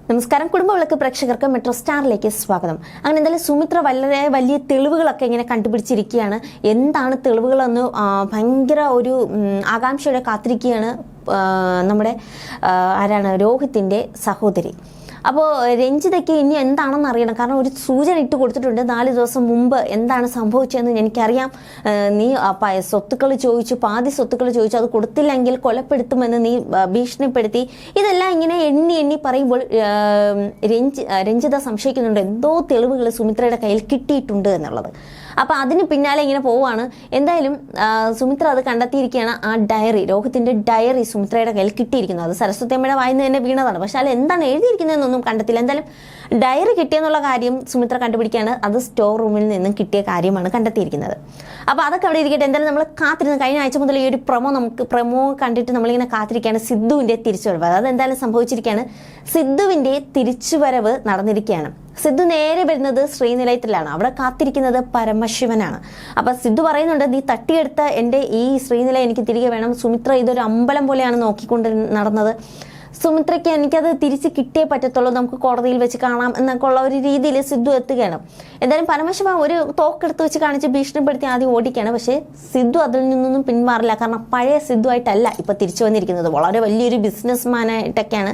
നമസ്കാരം. കുടുംബവിളക്ക് പ്രേക്ഷകർക്ക് മെട്രോ സ്റ്റാറിലേക്ക് സ്വാഗതം. അങ്ങനെ എന്തായാലും സുമിത്ര വളരെ വലിയ തെളിവുകളൊക്കെ ഇങ്ങനെ കണ്ടുപിടിച്ചിരിക്കുകയാണ്. എന്താണ് തെളിവുകളെന്ന് ഭയങ്കര ഒരു ആകാംക്ഷയോടെ കാത്തിരിക്കുകയാണ് നമ്മുടെ രോഹിത്തിൻ്റെ സഹോദരി. അപ്പോൾ രഞ്ജിതയ്ക്ക് ഇനി എന്താണെന്ന് അറിയണം. കാരണം ഒരു സൂചന ഇട്ട് കൊടുത്തിട്ടുണ്ട്. 4 ദിവസം മുമ്പ് എന്താണ് സംഭവിച്ചതെന്ന് എനിക്കറിയാം. നീ സ്വത്തുക്കൾ ചോദിച്ചു, പാതി സ്വത്തുക്കൾ ചോദിച്ചു, അത് കൊടുത്തില്ലെങ്കിൽ കൊലപ്പെടുത്തുമെന്ന് നീ ഭീഷണിപ്പെടുത്തി. ഇതെല്ലാം ഇങ്ങനെ എണ്ണി പറയുമ്പോൾ രഞ്ജിത സംശയിക്കുന്നുണ്ട് എന്തോ തെളിവുകൾ സുമിത്രയുടെ കയ്യിൽ കിട്ടിയിട്ടുണ്ട് എന്നുള്ളത്. അപ്പോൾ അതിന് പിന്നാലെ ഇങ്ങനെ പോവുകയാണ്. എന്തായാലും സുമിത്ര അത് കണ്ടെത്തിയിരിക്കുകയാണ്. ആ ഡയറി, രോഹിത്തിൻ്റെ ഡയറി സുമിത്രയുടെ കയ്യിൽ കിട്ടിയിരിക്കുന്നത്. അത് സരസ്വതിയമ്മയുടെ വായിന്ന് തന്നെ വീണതാണ്. പക്ഷെ അതിൽ എന്താണ് എഴുതിയിരിക്കുന്നതെന്നൊന്നും കണ്ടെത്തില്ല. എന്തായാലും ഡയറി കിട്ടിയെന്നുള്ള കാര്യം സുമിത്ര കണ്ടുപിടിക്കുകയാണ്. അത് സ്റ്റോർ റൂമിൽ നിന്നും കിട്ടിയ കാര്യമാണ് കണ്ടെത്തിയിരിക്കുന്നത്. അപ്പോൾ അതൊക്കെ അവിടെ ഇരിക്കട്ടെ. എന്തായാലും നമ്മൾ കാത്തിരുന്ന് കഴിഞ്ഞ ആഴ്ച മുതൽ ഈ ഒരു പ്രൊമോ കണ്ടിട്ട് നമ്മളിങ്ങനെ കാത്തിരിക്കുകയാണ് സിദ്ധുവിൻ്റെ തിരിച്ചുവരവ്. അതെന്തായാലും സംഭവിച്ചിരിക്കുകയാണ്. സിദ്ധുവിൻ്റെ തിരിച്ചുവരവ് നടന്നിരിക്കുകയാണ്. സിദ്ധു നേരെ വരുന്നത് ശ്രീനിലയത്തിലാണ്. അവിടെ കാത്തിരിക്കുന്നത് പരമശിവനാണ്. അപ്പൊ സിദ്ധു പറയുന്നുണ്ട്, നീ തട്ടിയെടുത്ത എൻ്റെ ഈ ശ്രീനിലയം എനിക്ക് തിരികെ വേണം. സുമിത്ര ഇതൊരു അമ്പലം പോലെയാണ് നോക്കിക്കൊണ്ട് നടന്നത്. സുമിത്രയ്ക്ക് എനിക്കത് തിരിച്ച് കിട്ടിയേ പറ്റത്തുള്ളൂ, നമുക്ക് കോടതിയിൽ വെച്ച് കാണാം എന്നൊക്കെ ഉള്ള ഒരു രീതിയിൽ സിദ്ധു എത്തുകയാണ്. എന്തായാലും പരമശിവ ഒരു തോക്കെടുത്ത് വെച്ച് കാണിച്ച് ഭീഷണിപ്പെടുത്തി ആദ്യം ഓടിക്കുകയാണ്. പക്ഷേ സിദ്ധു അതിൽ നിന്നൊന്നും പിന്മാറില്ല. കാരണം പഴയ സിദ്ധു ആയിട്ടല്ല ഇപ്പൊ തിരിച്ചു വന്നിരിക്കുന്നത്. വളരെ വലിയൊരു ബിസിനസ് മാനായിട്ടൊക്കെയാണ്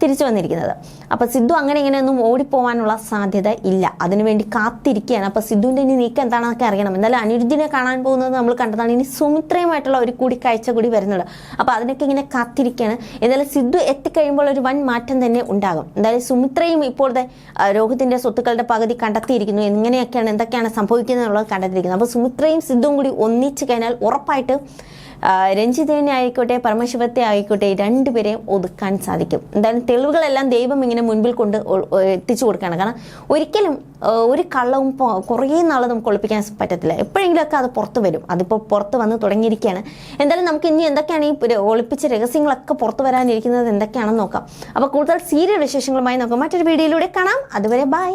തിരിച്ചു വന്നിരിക്കുന്നത്. അപ്പോൾ സിദ്ധു അങ്ങനെ ഇങ്ങനെയൊന്നും ഓടിപ്പോവാനുള്ള സാധ്യത ഇല്ല. അതിനുവേണ്ടി കാത്തിരിക്കുകയാണ്. അപ്പോൾ സിദ്ധുവിൻ്റെ ഇനി നീക്കം എന്താണെന്നൊക്കെ അറിയണം. എന്തായാലും അനിരുദ്ധിനെ കാണാൻ പോകുന്നത് നമ്മൾ കണ്ടതാണ്. ഇനി സുമിത്രയുമായിട്ടുള്ള ഒരു കൂടിക്കാഴ്ച കൂടി വരുന്നുണ്ട്. അപ്പോൾ അതിനൊക്കെ ഇങ്ങനെ കാത്തിരിക്കുകയാണ്. എന്തായാലും സിദ്ധു എത്തിക്കഴിയുമ്പോൾ ഒരു വൻ മാറ്റം തന്നെ ഉണ്ടാകും. എന്തായാലും സുമിത്രയും ഇപ്പോഴത്തെ രോഹിത്തിൻ്റെ സ്വത്തുക്കളുടെ പകുതി കണ്ടെത്തിയിരിക്കുന്നു. എങ്ങനെയൊക്കെയാണ് എന്തൊക്കെയാണ് സംഭവിക്കുന്നത് എന്നുള്ളത് കണ്ടെത്തിയിരിക്കുന്നത്. അപ്പോൾ സുമിത്രയും സിദ്ധുവും കൂടി ഒന്നിച്ചു കഴിഞ്ഞാൽ ഉറപ്പായിട്ട് രഞ്ജിതനെ ആയിക്കോട്ടെ പരമശിവത്തെ ആയിക്കോട്ടെ രണ്ടുപേരെയും ഒതുക്കാൻ സാധിക്കും. എന്തായാലും തെളിവുകളെല്ലാം ദൈവം ഇങ്ങനെ മുൻപിൽ കൊണ്ട് എത്തിച്ചു കൊടുക്കുകയാണ്. കാരണം ഒരിക്കലും ഒരു കള്ളവും കുറേ നാൾ നമുക്ക് ഒളിപ്പിക്കാൻ പറ്റത്തില്ല. എപ്പോഴെങ്കിലുമൊക്കെ അത് പുറത്ത് വരും. അതിപ്പോൾ പുറത്ത് വന്ന് തുടങ്ങിയിരിക്കുകയാണ്. എന്തായാലും നമുക്ക് ഇനി എന്തൊക്കെയാണ് ഈ ഒളിപ്പിച്ച രഹസ്യങ്ങളൊക്കെ പുറത്ത് വരാനിരിക്കുന്നത് എന്തൊക്കെയാണെന്ന് നോക്കാം. അപ്പോൾ കൂടുതൽ സീരിയൽ വിശേഷങ്ങളുമായി നമുക്ക് മറ്റൊരു വീഡിയോയിലൂടെ കാണാം. അതുവരെ ബൈ.